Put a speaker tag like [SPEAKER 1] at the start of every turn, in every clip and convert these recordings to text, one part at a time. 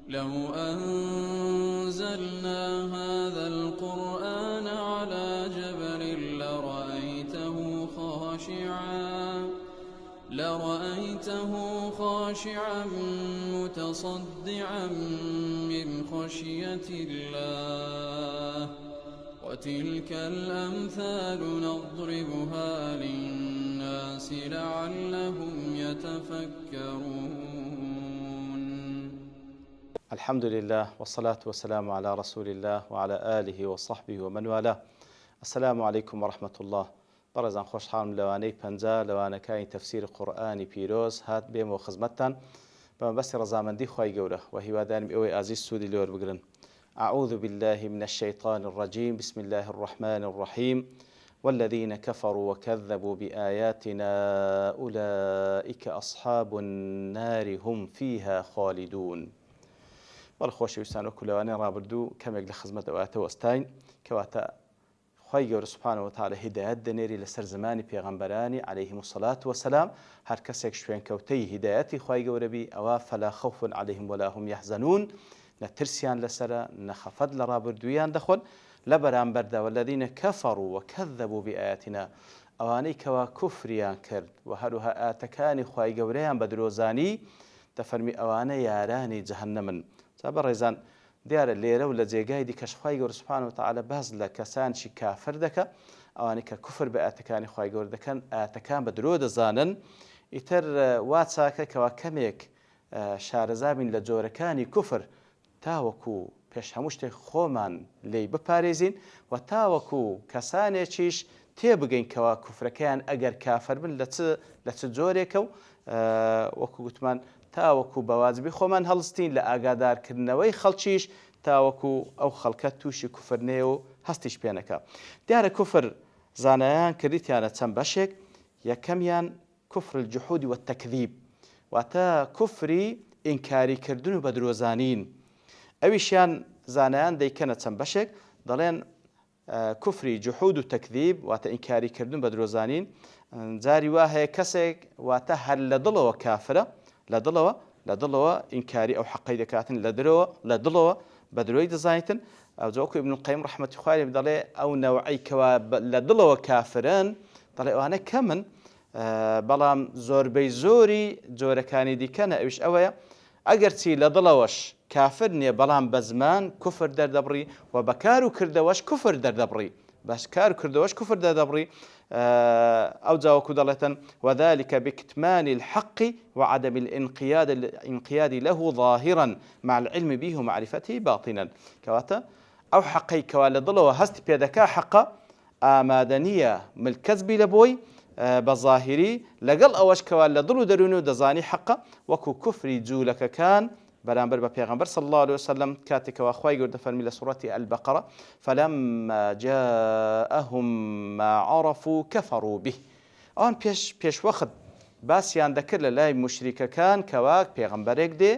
[SPEAKER 1] لو أنزلنا هذا القرآن على جبل لرأيته خاشعا متصدعا من خشية الله وتلك الأمثال نضربها للناس لعلهم يتفكرون.
[SPEAKER 2] الحمد لله والصلاة والسلام على رسول الله وعلى آله وصحبه ومن والاه. السلام عليكم ورحمة الله. بەڕێزان خۆشحاڵم لەوانەی پەنجا لەوانەکانی تەفسیری قورئانی پیرۆز هات بێمەوە خزمەتتان بە مەبەستی ڕەزامەندی خوای گەورە و هیوادارم ئێوەی ئازیز سوودی لێوە بگرن. أعوذ بالله من الشيطان الرجيم بسم الله الرحمن الرحيم والذين كفروا وكذبوا بآياتنا أولئك أصحاب النار هم فيها خالدون. والخۆشەویستان وەکو لەوانەی ڕابردوو کەمێک لە خزمەت ئەواتەوە ئەستاین کەواتە خوای گەورە سوبحانەوە وتعالە هیدایەت دەنێری لەسەر زمانی پێغەمبەرانی عەلەیهیمو الصەلاة وەسەلام. هەر کەسێک شوێنکەوتەی هیدایەتی خوای گەورە بی ئەوە فەلا خەوف عەلەیهیم وەلا هوم یەحزەنون، نەترسیان لەسەرە نەخەفەت لە ڕابردوویان دەخۆن لە بەرامبەردا. والذین کەفەڕوا وەکەذەبوا بئایاتینا، ئەوانەی کەوا کوفریان کرد و هەروەها ئاتەکانی خوای گەورەیان بە درۆزانی دەفەرمی ئەوانە یارانی جەهەنەمن. جا بەڕێزان دیارە لێرە و لە جێگای دیکەش خوای گەورە سوبحانەوە وتعالە باس لە کەسانشی کافر دەکە، ئەوانەی کە کوفر بە ئاتەکانی خوای گەورە دەکەن، ئاتەکان بە درۆ دەزانن. ئیتر وا چاکە کەوا کەمێک شارەزابین لە جۆرەکانی کوفر تاوەکو پێش هەموو شتێک خۆمان لێی بپارێزین و تاوەکو کەسانێکیش تێبگەین کەوا کوفرەکەیان ئەگەر کافر بن لە چ جۆرێکە و وەکو گوتمان تاوەکو بەواجبی خۆمان هەڵستین لە ئاگادارکردنەوەی خەڵکیش تاوەکو ئەو خەڵکە تووشی کوفر نێ و هەستیش پێنەکە. دیارە کوفر زانایان کردیتیانە چەند بەشێک. یەکەمیان کوفر الجحود والتەکذیب، واتە کوفری ئینکاریکردن و بە درۆزانین. ئەویشیان زانایان دەیکەنە چەند بەشێک، دەڵێن کوفری جحود و تەکذیب واتە ئینکاریکردن بە درۆزانین. جاری وا هەیە کەسێک واتە هەر لە دڵەوە کافرە، لە دڵەوە ئینکاری ئەو حەقەی دەکاتن، لە دڵەوە بە درۆی دەزانیتن. ئەو جاوەکو ابن القیم ڕەحمەتی خوای لێ دەڵێ ئەو نەوعەی کەوا لە دڵەوە کافرن دەڵێ ئەوانە کەمن، بەڵام زۆربەی زۆری جۆرەکانی دیکەنە. ئەویش ئەوەیە ئەگەرچی لە دڵەوەش کافر نییە بەڵام بە زمان کوفر دەردەبڕی و بەکار و کردەوەش کوفر دەردەبڕی، بەشکار و کردەوەش کوفر دەردەبڕی. أو جاوكو دلتن وذلك بكتمان الحق وعدم الانقياد له ظاهرا مع العلم به ومعرفته باطنا. كواتا أو حقي كوالا ضلوا هست بيدكا حقا آمادنية من الكذب لبوي بظاهري لقل أوش كوالا ضلوا درونو دزاني حقا وكو كفري جولك كان برانبر ببيغمبر صلى الله عليه وسلم كاتك واخواي قرد فرمي لسورة البقرة فلما جاءهم ما عرفوا كفروا به. آن پیش وقت باسیان دەکرد لە لای مشریکەکان کەوا پێغەمبەرێک دێ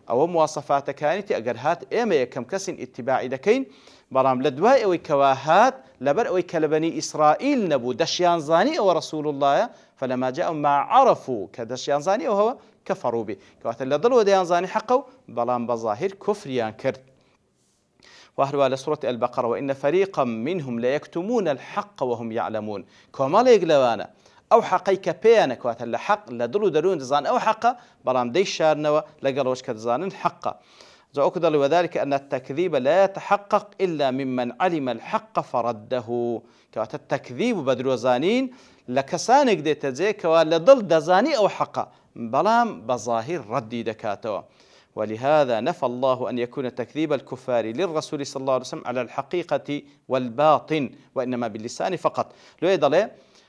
[SPEAKER 2] ئەوە مواصفاتەکانیتی ئەگەر هات ئێمە یەکەم کەسین ئیتیباعی دەکەین، بەڵام لە دوای ئەوەی کەوا هات لەبەر ئەوەی کە لە بەنی ئیسرائیل نەبوو دەشیان زانی ئەوە ڕەسوول اللهە فلما جاءهم ما عرفوا کە دەشیان زانی ئەوە كفروا به. كواتە لە دڵەوە دەیانزانی حەقە و بەڵام بەظاهر کوفریان کرد. وهروە لە سورة البقرة وإن فريقا منهم ليكتمون الحق وهم يعلمون. کۆمەڵێک لەوانە ئەو حەقەی کە پێیانە کەواتە لە حەق لە دڵ و دەروون دەزان ئەو حەقە بەڵام دەیشارنەوە لەگەڵەوەش کە دەزانن حەقە. جاءوك دل وذلك أن التكذيب لا يتحقق إلا ممن علم الحق فرده. كواتە التكذيب بدروزانين لكسانك دي تجي كوالا ضل دزاني أو حقا بلام بظاهر ردي دكاتوا. ولهذا نفى الله أن يكون تكذيب الكفار للرسول صلى الله عليه وسلم على الحقيقة والباطن وإنما باللسان فقط. لو يدل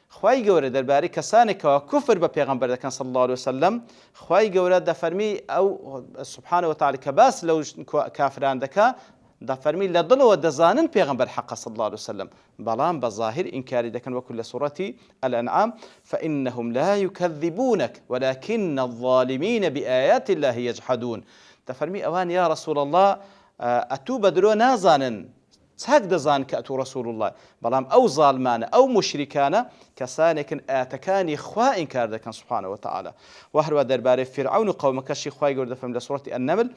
[SPEAKER 2] خوای گەورە دەربارەی کەسانێکەوە کوفر بە پێغەمبەر دەکەن صلی الله عليه وسلم، خوای گەورە دەفەرمی ئەو سبحانه وتعالى کە باس لەو کافران دەکا دەفەرمی لە دڵەوە دەزانن پێغەمبەر حەقە صلی الله عليه وسلم بەڵام بە ظاهر ئینکاری دەکەن وەکو لە سوورەتی الأنعام فإنهم لا يكذبونك ولكن الظالمين بآيات الله يجحدون. دەفەرمی ئەوان یا رسول الله ئەتوو بە درۆ نازانن چاک دەزان کە ئەتوو ڕەسوول الله بەڵام ئەو زاڵمانە ئەو مشریکانە کەسانێکن ئاەتەکانی خوا ئینکار دەکەن سبحانه وتعالى و هەروە دەربارەی فرعون و قەومەکەشی خوای گەورە دەفەرمێت لە سوورەتی النمل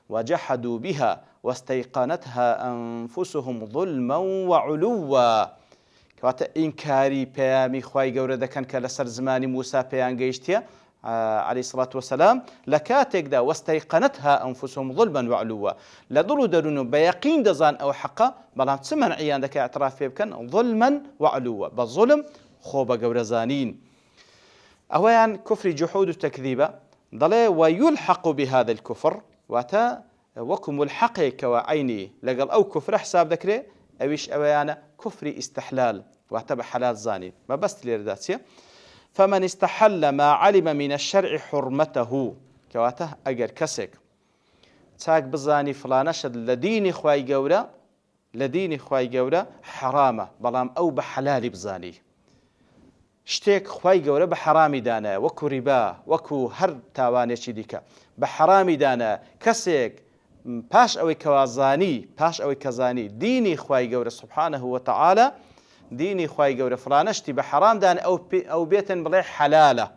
[SPEAKER 2] وجحدوا بها واستيقنتها أنفسهم ظلما وعلوا کەواتە ئینکاری پەیامی خوای گەورە دەکەن کە لەسەر زمانی موسا پێیان گەیشتیە عليه الصلاة والسلام لكاتك دا واستيقنتها أنفسهم ظلما وعلوا لدلو درونو بيقين دزان أو حقا بلام تسمن عيان دك اعتراف بكن ظلما وعلوا بالظلم خوبا قورزانين أويان كفر جحود التكذيب ضل ويلحق بهذا الكفر واتا وكم الحق كوعيني لقل أو كفر حساب ذكره أويش أويانا كفر استحلال واعتبر حلال زاني ما بس ليرداتيه فمن استحل ما علم من الشرع حرمته كواته أجر كسك تاك بزاني فلانشد لدين خواي جورا لدين خواي جورا حرامة بلام أو بحلال بزاني شتيك خواي جورا بحرامي دانا وكو ربا وكو هر تاواني شديكا بحرامي دانا كسك باش أوي كوازاني باش أوي كزاني ديني خواي جورا سبحانه وتعالى ديني خواي جورا فلانشتي بحرام دان أو بيتن بلي حلالة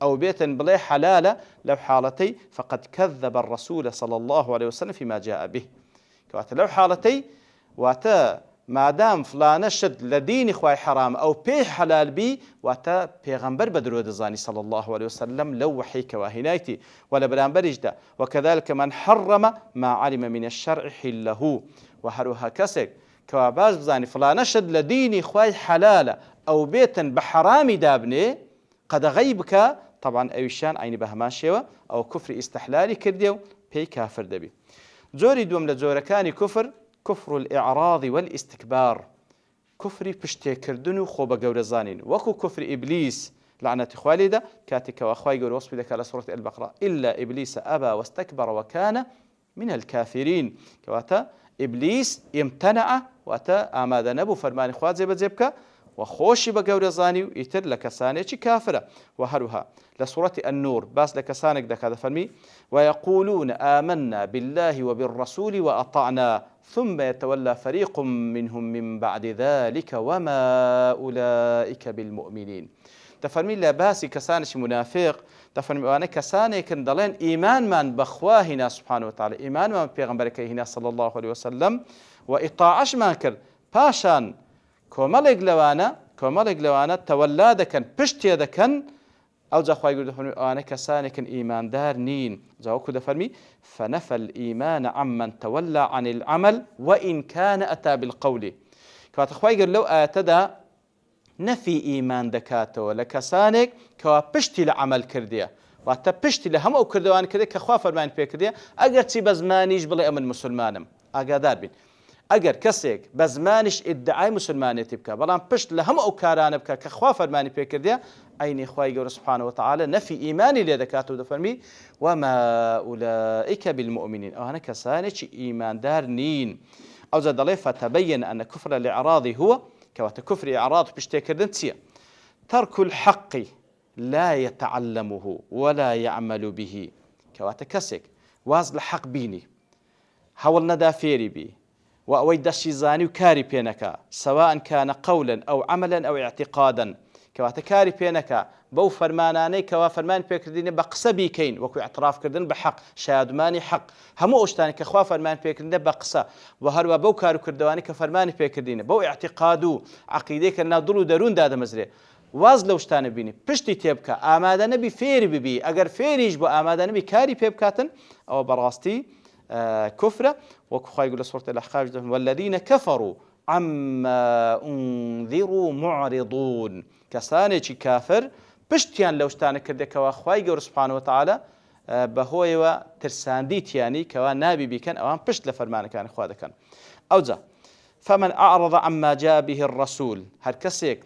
[SPEAKER 2] أو بيتن بلي حلالة لو حالتي فقد كذب الرسول صلى الله عليه وسلم فيما جاء به كواتا لو حالتي واتا ما دام فلانشت لديني خواي حرام أو بي حلال بي واتا بيغمبر بدرود الزاني صلى الله عليه وسلم لو وحيك واهنايتي ولا برانبرج دا وكذلك من حرم ما علم من الشرع حله وهروها كسك كواباز بزاني فلانشد لديني خواي حلالة أو بيتا بحرامي دابني قد غيبك طبعا أويشان عيني بهمان شيوة أو كفر استحلالي كرديو بي كافر دبي زوري دوم لزوركاني كفر الإعراض والاستكبار كفري بشتي كردنو خوبا قورزانين وكو كفر إبليس لعنة خوالدة كاتك وأخواي قول وصف لك على سورة البقرة إلا إبليس أبى واستكبر وكان من الكافرين كواتا إبليس امتنع وأتا آماده نبو فرمان خواد زي بزيبك وخوشي بقورزاني ويتر لكساني كافرة وهروها لسورة النور باس لكسانك دك هذا فرمي ويقولون آمنا بالله وبالرسول وأطعنا ثم يتولى فريق منهم من بعد ذلك وما أولئك بالمؤمنين تفرمي لا باسي كسانش منافق تفرمي وانا كساني كندلين إيمان من بخواهنا سبحانه وتعالى إيمان من بيغمبرك هنا صلى الله عليه وسلم وإطاعش ما كر باشان كومالك لوانا تولى دكن بشتي دكن أو زخوا يقول دفرمي أنا كسانك إيمان دار نين زاوكو دفرمي فنفى الإيمان عمن تولى عن العمل وإن كان أتى بالقول كواتخوا يقول لو أتدى نفي إيمان دكاته لكسانك كوا بشتي لعمل كردية واتا بشتي لهم أو كردوان كردية كخوا فرمان بي كردية أجر تي بزمانيش بلي أمن مسلمانم أقادار بين أجر كسيك بزمانش ادعاء مسلمانية تبكى بلان بشت لهم أو كاران بكى كخوا فرمان بي كردية أين إخوائي جور سبحانه وتعالى نفي إيماني لدكاته دفرمي وما أولئك بالمؤمنين أو هنا كسانش إيمان دار نين أو زاد الله فتبين أن كفر الإعراض هو كواتا كفر إعراض بشتكردن تسيا ترك الحق لا يتعلمه ولا يعمل به كواتا كسك واز الحق بيني حول ندا فيري بي وأويد الشيزاني وكاري بينك سواء كان قولا أو عملا أو اعتقادا كواتا كاري بينك بو فرماناني كوا فرمان بيكردين بقسا بيكين وكو اعتراف كردن بحق شهادماني حق همو اشتاني كخوا فرمان بيكردين بقسا وهروا بو كارو كردواني كفرمان بيكردين بو اعتقادو عقيدة كنا دلو درون دادا مزري واز لو اشتاني بيني بشتي تيبكا آمادا نبي فيري ببي اگر فيريش بو آمادا نبي كاري بيبكاتن او براستي كفرة وكو خواهي يقول سورة الأحقاف والذين كفروا عما انذروا معرضون كساني كافر پشتیان لەو شتانە کردێکەوە خوای گەورە سوبحانە وتعالە بەهۆیەوە ترساندیتیانی کەوا نابی بیکەن ئەوان پشت لە فەرمانەکانی خوا دەکەن ئەوجا فمن أعرض عما جاء به الرسول هەر کەسێک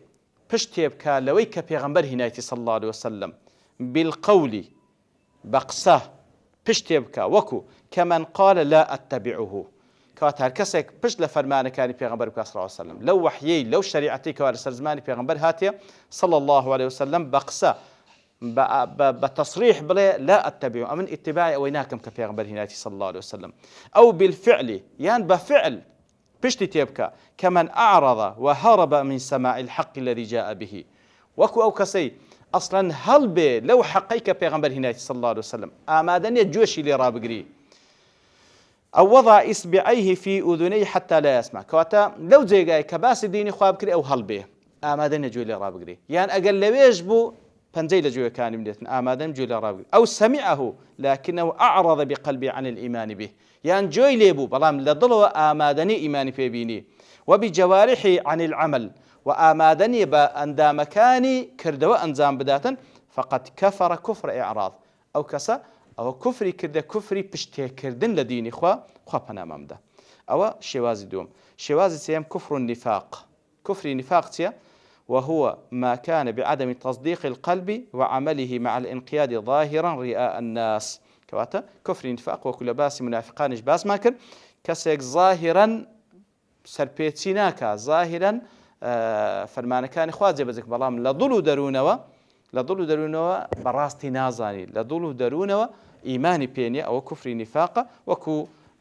[SPEAKER 2] پشتێ بکە لەوەی کە پێغەمبەر هینایەتی صلى الله عليه وسلم بالقول بقسە پشتێ بکە وەکو كمن قال لا أتبعه كوات هر کەسێک پشت لە فەرمانەکانی پێغەمبەر بکە صلی الله عليه وسلم لەو وحیەی لەو شریعەتی کەوا لەسەر زمانی پێغەمبەر هاتیە صلى الله عليه وسلم بقسە بتصريح بڵێ لا أتبعه من اتباعي أو ناكم كبيغمبر هناتي صلى الله عليه وسلم أو بالفعل يعني بفعل پشتی تێبکە كمن أعرض وهرب من سماع الحق الذي جاء به وەکو ئەو کەسەی ئەسڵەن هەڵبێ لەو حەقەی کە پێغەمبەر هینایەتی صلی الله عليه وسلم ئامادە نیە گوێشی لێ ڕابگری أو وضع إصبعيه في أذنيه حتى لا يسمع كواتا لو جێگای کە باسی دینی خوا بکرێ ئەو هەڵبێ ئامادە نیە گوێ لێ ڕابگری یان ئەگەر لەوێش بوو پەنجەی لە گوێەکانی بدێتن ئامادەم گوێ لێ ڕابگری أو سمعه لكنه أعرض بقلبه عن الإيمان به یان جۆی لێبوو بەڵام لە دڵەوە ئامادەنی ئیمانی پێبینی وبجوارحه عن العمل وآمادني بأندامكاني كردوا أنزام بداتن فقد كفر كفر إعراض أو كسا أو كفري كرده كفري بشتي كردن لديني خوا بنام أمده أو شوازي دوم شوازي سيم كفر النفاق كفر نفاق تيا وهو ما كان بعدم تصديق القلب وعمله مع الانقياد ظاهرا رئاء الناس كواتا كفر نفاق وكل باس منافقانش باس ما كان كسيك ظاهرا سربيتيناكا ظاهرا فەرمانەکانی خوا جێبەجێ بەڵام لە دڵ و دەروونەوە بەڕاستی نازانی لە دڵ و دەروونەوە ئیمانی پێنیە ئەوە کوفری نیفاقە وەکو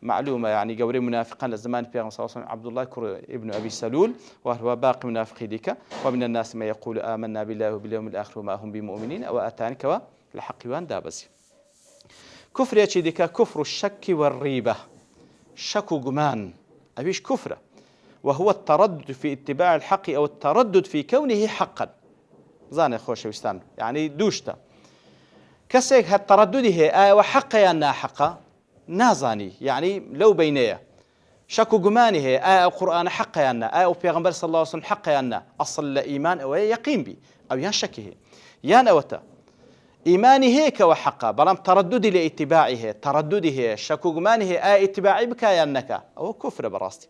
[SPEAKER 2] معلومە یعنی گەورەی منافقان لە زمانی پێغەمبەر صلی الله عليه وسلم عبد الله ابن أبي سلول وهو باقي منافقي ديك ومن الناس ما يقول آمنا بالله وباليوم الآخر وما هم بمؤمنين أو أتانكوا لحق وان دابزي كفر يجي ديك كفر الشك والريبة شك وجمان أبيش كفره وهو التردد في اتباع الحق أو التردد في كونه حقا زاني خوشويستان يعني دوشتا كسيك هالتردد هي وحق يا ناحقة نازاني يعني لو بينيه شكو جماني هي القرآن حق يا أو بيغمبر صلى الله عليه وسلم حق يا أصل الإيمان أو يقين بي أو ينشكه يا نوتا إيماني هيك وحقا بلام ترددي لاتباعه تردده شكو جماني هي اتباعي بك يا نكا أو كفر براستي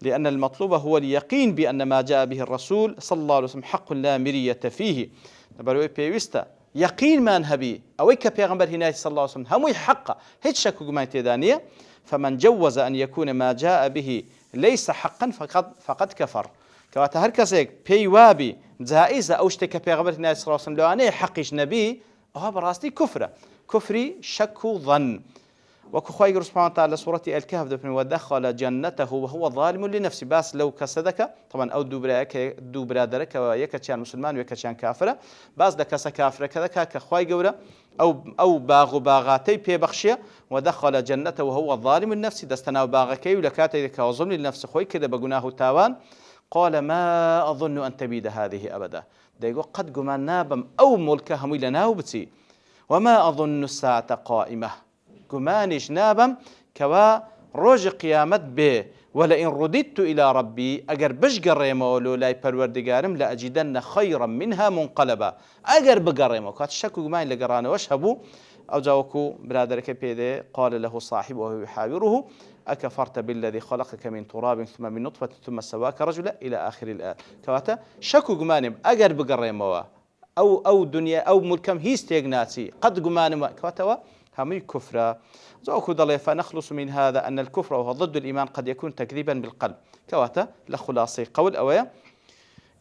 [SPEAKER 2] لأن المطلوب هو اليقين بأن ما جاء به الرسول صلى الله عليه وسلم حق لا مرية فيه نبروي بيوستا يقين ما نهبي أويك بيغمبر هناية صلى الله عليه وسلم هموي حقا هيت شكو ما تدانية فمن جوز أن يكون ما جاء به ليس حقا فقد كفر كواتا هركسيك بيوابي جائزة أو اشتك بيغمبر هناية صلى الله عليه وسلم لو أنا حقيش نبي أو براستي كفري شك ظن وكخوي سبحانه وتعالى سورة الكهف دفن ودخل جنته وهو ظالم لنفسه باس لو كسدك طبعا أو دو برادرك ويكتشان مسلمان ويكتشان كافرة باس دكسا كافرة كذا كخوي جورا أو باغاتي بيبخشية ودخل جنته وهو ظالم لنفسه دستنا باغكي ولكاتي كظلم لنفسه خوي كذا بجناه تاوان قال ما أظن أن تبيد هذه أبدا دايقو قد قمان نابم أو ملكهم لنا وبتي وما أظن الساعة قائمة گومانیش نابم کەوا ڕۆژی قیامەت بێ ولئن رددت إلى ربي ئەگەر بشگەڕێمەوە لۆ لای پەروەردگارم لأجدن خيرا منها منقلبا ئەگەر بگەڕێمەوە کات شەک و گومان لە گەڕانەوەش هەبوو ئەو جاوەکو برادەرەکە پێدێ قال له صاحبه وهو يحاوره أكفرت بالذي خلقك من تراب ثم من نطفة ثم سواك رجلا إلى آخر الآية كواتا شەک و گومانم ئەگەر بگەڕێمەوە أو دنيا أو ملكم هیچ تێک ناچی قەت گومانم کەواتەوە همي كفرة زوكو ضلي فنخلص من هذا أن الكفر وهو ضد الإيمان قد يكون تكذيبا بالقلب كواتا لخلاصي قول أويا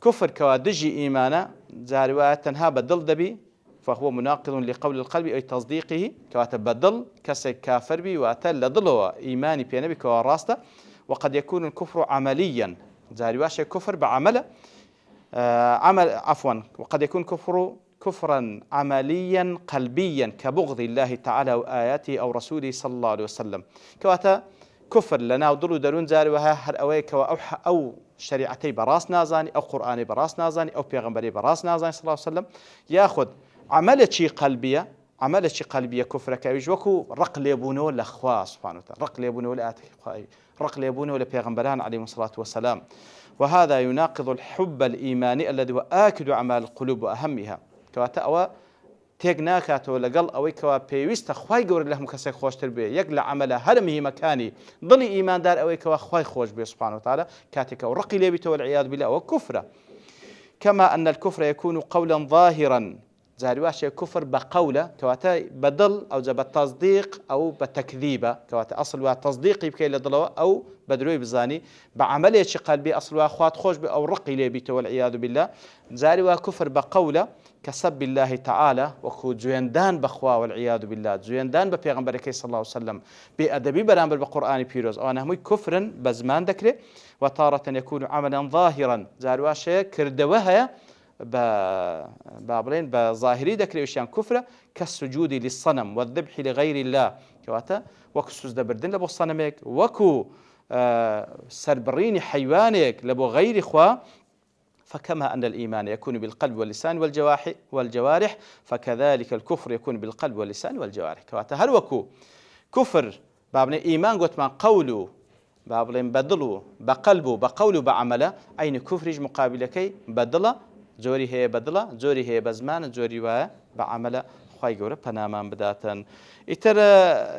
[SPEAKER 2] كفر كوادجي إيمانا زارواية تنها بدل دبي فهو مناقض لقول القلب أي تصديقه كواتا بدل كسي كافر بي واتل لضلوا إيماني بينبي كواراستا وقد يكون الكفر عمليا زارواية كفر بعمل وقد يكون كفرا عمليا قلبيا كبغض الله تعالى وآياته أو رسوله صلى الله عليه وسلم كواتا كفر لنا وضلوا درون زاري وها هر أويك أو شريعتي براس نازاني أو قرآني براس نازاني أو بيغمبري براس نازاني صلى الله عليه وسلم ياخذ عملة شي قلبية كفر كيجوكو رق ليبونه لأخواه سبحانه وتعالى رق ليبونه لآته رق ليبونه لبيغمبران عليهم الصلاة والسلام وهذا يناقض الحب الإيماني الذي هو آكد أعمال القلوب وأهمها كواتا أو تيغناكاتو لقل أو كوا بيويست خواي جور لهم كسي خوش تربية يقل عمله هرمه مكاني ضلي إيمان دار أو كوا خواي خوش بيه سبحانه وتعالى كاتك ورقي ليبته والعياذ بالله وكفرة كما أن الكفر يكون قولا ظاهرا زارواش كفر بقوله كواتا بدل أو بالتصديق أو بتكذيبه كواتا أصل تصديقي بكي لضلوا أو بدروي بزاني بعملية قلبي أصل خوات خوش أو رقي ليبته والعياذ بالله زاروا كفر بقوله كسب الله تعالى وكو جويندان بخوا والعياذ بالله جويندان ببيغمبرك صلى الله عليه وسلم بأدبي برامبر بقرآن بيروز أو أنا همي كفرا بزمان ذكره وتارة يكون عملا ظاهرا زارواشة كردوها بابلين بظاهري ذكره وشيان كفرة كالسجود للصنم والذبح لغير الله كواتا وكو سجد بردن لبو صنمك وكو سربريني حيوانك لبو غير إخوة فكما أن الإيمان يكون بالقلب واللسان والجوارح فكذلك الكفر يكون بالقلب واللسان والجوارح كواتا هل وكو كفر بابن إيمان قلت من قوله بابن بدلو بقلبه بقوله بعمله أين كفرج مقابلكي بدله جوري هي بدله جوري هي بزمان جوري بعمله خواهي قورة پنامان بداتن إتر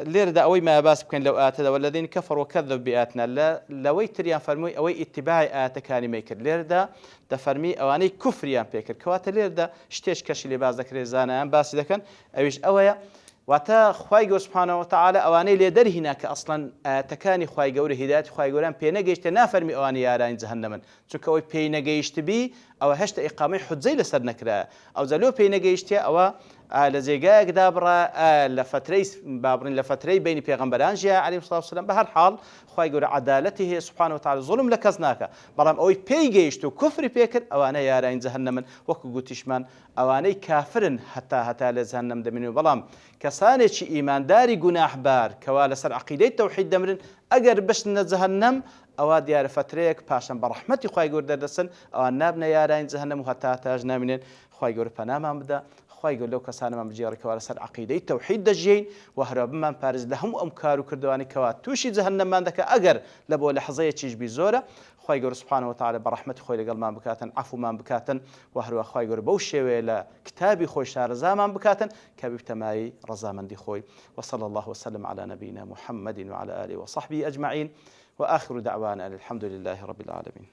[SPEAKER 2] لير دا أوي ما باس بكين لو آتدا والذين كفروا وكذبوا بآتنا لوي تريان فرموي أوي اتباع آتكاني ميكر لير دا فرمي أواني كفريان بيكر كواتا لير دا شتيش كشي اللي باز ذكري زانيان باسي دكن أويش أويا واتا خواهي قور سبحانه وتعالى أواني ليدر هناك أصلا آتكاني خواهي قور هدايات خواهي قوران بينا قيشت نافرمي أواني يارين جهنمن چونك أوي بينا قيشت بي أو هشت إقامي حجزي لسر نكرا أو زلو بينا قيشت أو لزيقاك دابرا لفتري بابرين لفتري بين بيغمبران جاء عليه الصلاة والسلام بهر حال خواهي قول عدالته سبحانه وتعالى ظلم لكزناك برام اوي بيجيشتو كفر بيكر اوانا يارين جهنم وكو قوتشمان اواني كافرن حتى لزهنم دمينو برام كساني شي ايمان داري قناح بار كوالا سر عقيدة توحيد دمرن اگر بشن جهنم او ديار فتريك باشن برحمتي خواهي قول دردسن اوان نابنا يارين جهنم وحتى تاجنا منين خواهي قول پنامان بدا يقول لو كسان ما بجيرك ولا سر عقيدة توحيد دجين وهرب من بارز لهم أمكار وكردواني كوات توشي جهنم من ذاك أجر لبو لحظية تيج بزورة خوي يقول سبحانه وتعالى برحمة خوي لقل ما بكاتن عفو ما بكاتن وهرب خوي يقول بوشي ولا كتابي خوي شار رزا ما بكاتن كبيب تماي رزا من دي خوي وصلى الله وسلم على نبينا محمد وعلى آله وصحبه أجمعين وآخر دعوانا الحمد لله رب العالمين.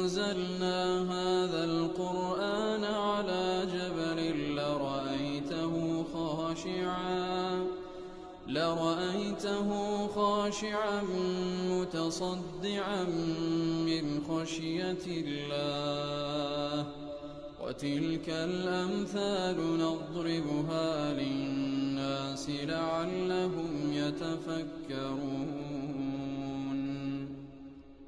[SPEAKER 1] أنزلنا هذا القرآن على جبل لرأيته خاشعا متصدعا من خشية الله وتلك الأمثال نضربها للناس لعلهم يتفكرون